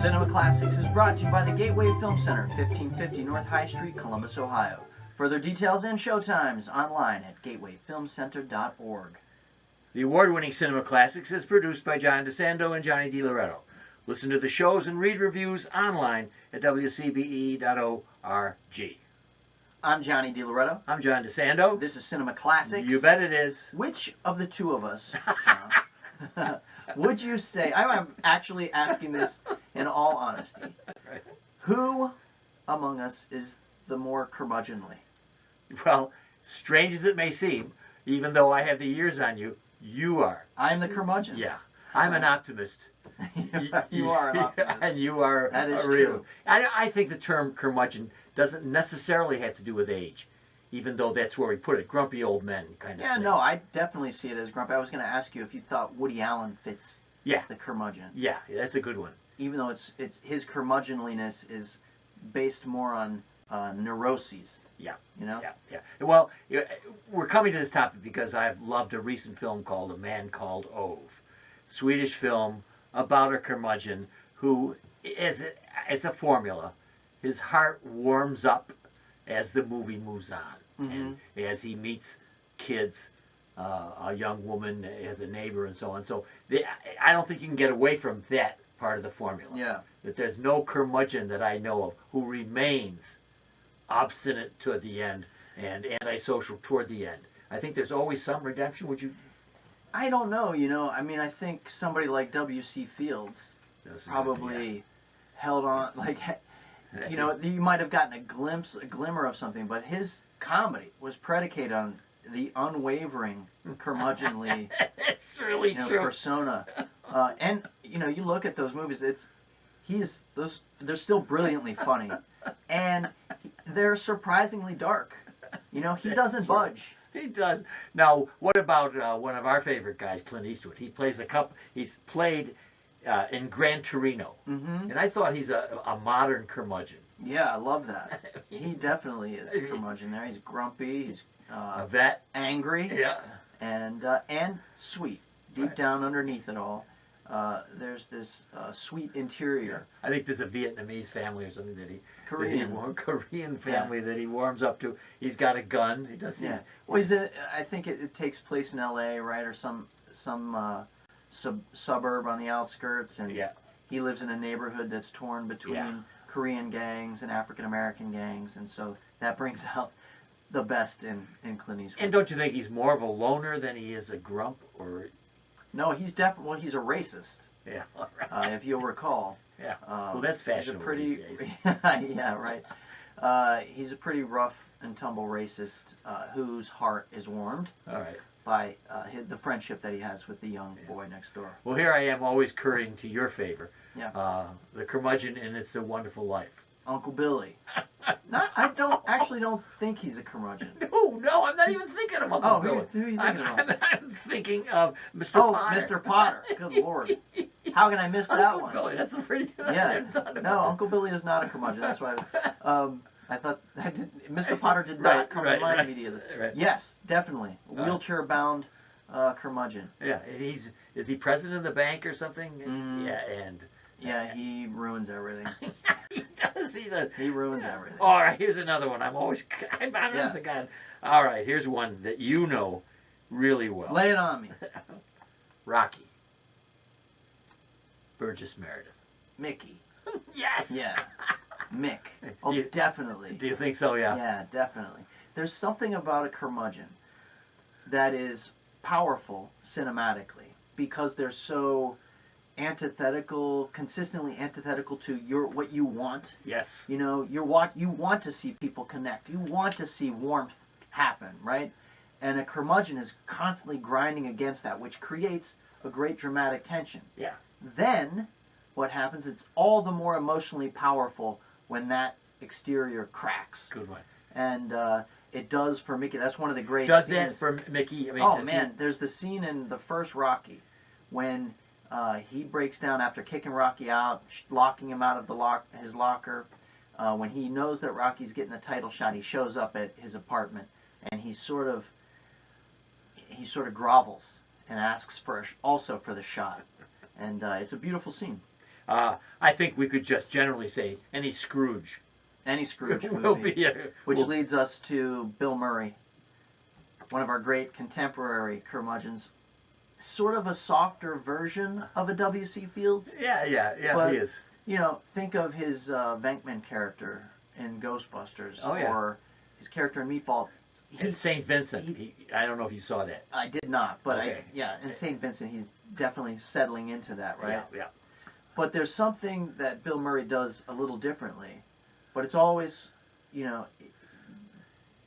Cinema Classics is brought to you by the Gateway Film Center, 1550 North High Street, Columbus, Ohio. Further details and showtimes online at gatewayfilmcenter.org. The award-winning Cinema Classics is produced by John DeSando and Johnny DiLoretto. Listen to the shows and read reviews online at WCBE.org. I'm Johnny DiLoretto. I'm John DeSando. This is Cinema Classics. You bet it is. Which of the two of us, John, would you say, I'm actually asking this in all honesty, Right. who among us is the more curmudgeonly? Well, strange as it may seem, even though I have the years on you, you are. I'm the curmudgeon. Yeah. I'm an optimist. You are an optimist. And you are That is a real. true. I think the term curmudgeon doesn't necessarily have to do with age, even though that's where we put it. Grumpy old men kind of Yeah, thing. no, I definitely see it as grumpy. I was going to ask you if you thought Woody Allen fits Yeah. the curmudgeon. Yeah, that's a good one. Even though it's his curmudgeonliness is based more on neuroses. Yeah. You know? Yeah. Well, we're coming to this topic because I've loved a recent film called A Man Called Ove. Swedish film about a curmudgeon who it's a formula. His heart warms up as the movie moves on, and as he meets kids, a young woman as a neighbor, and so on. So I don't think you can get away from that part of the formula. Yeah. That there's no curmudgeon that I know of who remains obstinate toward the end and antisocial toward the end. I think there's always some redemption. Would you? I don't know, you know. I mean, I think somebody like W.C. Fields probably held on, like, you know, you might have gotten a glimmer of something, but his comedy was predicated on the unwavering curmudgeonly That's really true. persona. And, you know, you look at those movies, they're still brilliantly funny. And they're surprisingly dark. You know, he doesn't budge. He does. Now, what about one of our favorite guys, Clint Eastwood? He plays He's played in Gran Torino, and I thought he's a modern curmudgeon. Yeah, I love that. He definitely is a curmudgeon there. He's grumpy. He's A vet. angry. Yeah. And sweet. Deep down underneath it all, there's this sweet interior. I think there's a Vietnamese family or something that Korean. Korean family that he warms up to. He's got a gun. He does. Yeah. Well, I think it takes place in L.A., right, or some suburb on the outskirts, and he lives in a neighborhood that's torn between Korean gangs and African American gangs, and so that brings out the best in Clint Eastwood. And don't you think he's more of a loner than he is a grump? Or no, he's definitely he's a racist. Yeah. All right. If you'll recall. Yeah. Well, that's fashionable these days. Yeah, right. He's a pretty rough and tumble racist whose heart is warmed. All right. By the friendship that he has with the young boy next door. Well, here I am, always currying to your favor. Yeah. The curmudgeon in It's a Wonderful Life. Uncle Billy. I don't think he's a curmudgeon. No, I'm not even thinking of Uncle Billy. Who are you thinking of? I'm thinking of Mr. Potter. Mr. Potter. Good Lord. How can I miss that Uncle one? Billy, that's a pretty good Yeah. No, Uncle Billy is not a curmudgeon. That's why I thought Mr. Potter did not come to mind immediately. Right. Yes, definitely. Wheelchair-bound curmudgeon. Yeah, is he president of the bank or something? Yeah, he ruins everything. He does. He ruins everything. All right, here's another one. I'm honest to God. All right, here's one that you know really well. Lay it on me. Rocky. Burgess Meredith. Mickey. Yes. Yeah. Mick. Oh, definitely. Do you think so? Yeah. Yeah, definitely. There's something about a curmudgeon that is powerful cinematically because they're so consistently antithetical to what you want. Yes. You know, you want to see people connect. You want to see warmth happen, right? And a curmudgeon is constantly grinding against that, which creates a great dramatic tension. Yeah. Then, what happens? It's all the more emotionally powerful when that exterior cracks. Good one. And it does for Mickey. That's one of the great scenes. Does that for Mickey? I mean, there's the scene in the first Rocky when he breaks down after kicking Rocky out, locking him out of his locker. When he knows that Rocky's getting a title shot, he shows up at his apartment and he sort of grovels and asks also for the shot. And it's a beautiful scene. I think we could just generally say any Scrooge Any Scrooge will movie. be Which will- leads us to Bill Murray, one of our great contemporary curmudgeons. Sort of a softer version of a W.C. Fields. yeah, But- he is. You know, think of his Venkman character in Ghostbusters, Oh, yeah. or his character in Meatball. It's St. Vincent. I don't know if you saw that. I did not, but Okay. in St. Vincent, he's definitely settling into that, right? Yeah. But there's something that Bill Murray does a little differently, but it's always, you know,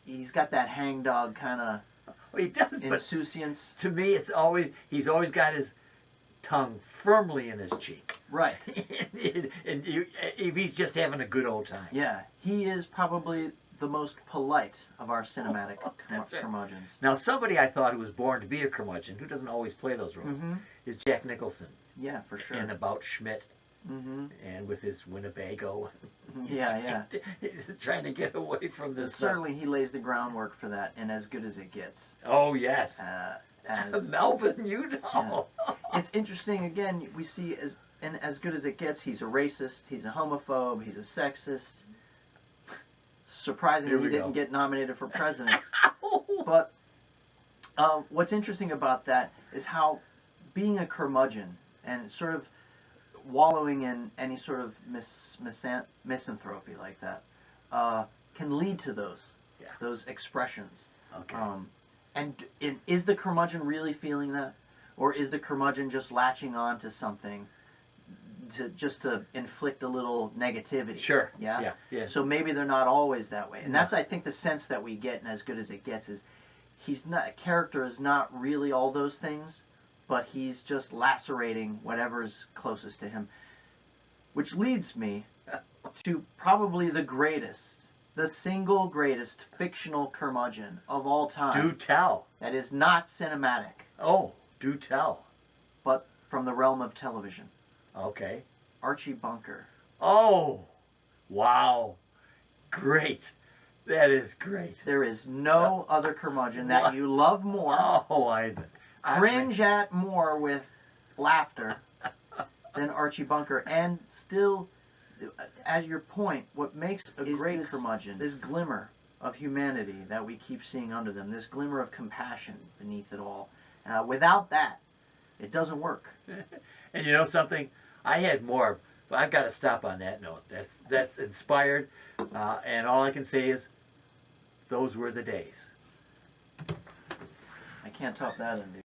he's got that hangdog kind of Well, he does, but insouciance. to me, he's always got his tongue firmly in his cheek. Right. and he's just having a good old time. Yeah, he is probably the most polite of our cinematic That's right. curmudgeons. Now, somebody I thought who was born to be a curmudgeon, who doesn't always play those roles, Mm-hmm. is Jack Nicholson Yeah, for sure. in About Schmidt Mm-hmm. and with his Winnebago. Yeah. He's trying to get away from this. Certainly, he lays the groundwork for that, and As Good as It Gets. Oh, yes. As Melvin, you know. it's interesting. Again, we see As Good as It Gets, he's a racist, he's a homophobe, he's a sexist. Surprisingly, Here we he didn't go. get nominated for president. But what's interesting about that is how being a curmudgeon and sort of wallowing in any sort of misanthropy like that can lead to those expressions. Okay. And is the curmudgeon really feeling that, or is the curmudgeon just latching on to something to inflict a little negativity? Sure. Yeah. Yeah. So maybe they're not always that way, and No. that's, I think, the sense that we get in As Good as It Gets is character is not really all those things, but he's just lacerating whatever's closest to him, which leads me to probably the single greatest fictional curmudgeon of all time. Do tell. That is not cinematic, Oh, do tell. but from the realm of television. Okay. Archie Bunker. Oh, wow. Great. That is great. There is no other curmudgeon that you love more, Oh, I cringe at more with laughter than Archie Bunker. And still, as your point, what makes a great curmudgeon, this glimmer of humanity that we keep seeing under them, this glimmer of compassion beneath it all. Without that, it doesn't work. And you know something? I had more, but I've got to stop on that note. That's inspired, and all I can say is, those were the days. I can't top that ending.